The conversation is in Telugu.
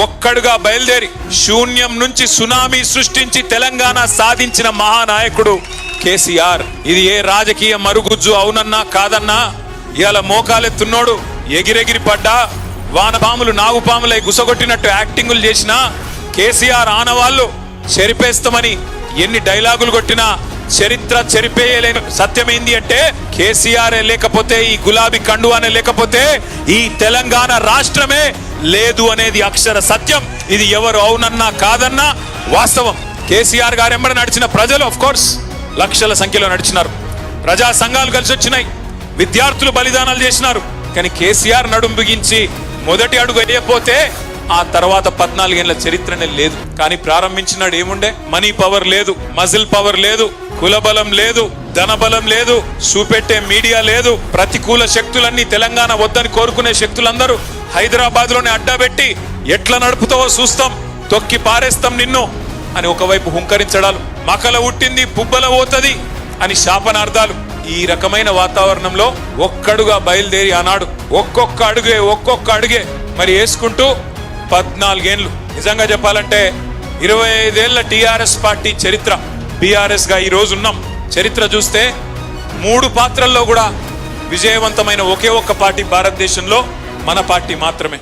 ఒక్కడుగా బయలుదేరి శూన్యం నుంచి సునామీ సృష్టించి తెలంగాణ సాధించిన మహానాయకుడు కేసీఆర్. ఇది ఏ రాజకీయ మరుగుజ్జు అవునన్నా కాదన్నా ఇవాళ మోకాలెత్తున్నోడు ఎగిరెగిరి పడ్డా వానపాములు నాగుపాములై గుసగొట్టినట్టు యాక్టింగులు చేసినా కేసీఆర్ ఆనవాళ్ళు చెరిపేస్తామని ఎన్ని డైలాగులు కొట్టినా చరిత్ర చెరిపేయలేని సత్యమైంది అంటే కేసీఆర్ లేకపోతే ఈ గులాబీ కండువానే లేకపోతే ఈ తెలంగాణ రాష్ట్రమే లేదు అనేది అక్షర సత్యం. ఇది ఎవరు అవునన్నా కాదన్నా వాస్తవం. కేసీఆర్ గారు ఎంబడి నడిచిన ప్రజలు ఆఫ్ కోర్స్ లక్షల సంఖ్యలో నడిచినారు. ప్రజా సంఘాలు కలిసి వచ్చినాయి, విద్యార్థులు బలిదానాలు చేసినారు. కానీ కేసీఆర్ నడుం బిగించి మొదటి అడుగు వేయకపోతే ఆ తర్వాత 14 ఏళ్ల చరిత్రనే లేదు. కానీ ప్రారంభించినాడు ఏముండే? మనీ పవర్ లేదు, మజిల్ పవర్ లేదు, కులబలం లేదు, ధనబలం లేదు, చూపెట్టే మీడియా లేదు. ప్రతికూల శక్తులన్నీ తెలంగాణ వద్దని కోరుకునే శక్తులందరూ హైదరాబాద్ లోనే అడ్డాబెట్టి ఎట్లా నడుపుతావో చూస్తాం, తొక్కి పారేస్తాం నిన్ను అని ఒకవైపు హుంకరించడాలు, మకల ఉట్టింది పుబ్బల పోతది అని శాపనార్థాలు. ఈ రకమైన వాతావరణంలో ఒక్కడుగా బయలుదేరి ఆనాడు ఒక్కొక్క అడుగే మరి వేసుకుంటూ 14 ఏళ్ళు. నిజంగా చెప్పాలంటే 25 ఏళ్ల టిఆర్ఎస్ పార్టీ చరిత్ర, బిఆర్ఎస్ గా ఈ రోజు ఉన్నాం. చరిత్ర చూస్తే 3 పాత్రల్లో కూడా విజయవంతమైన ఒకే ఒక్క పార్టీ భారతదేశంలో మన పార్టీ మాత్రమే.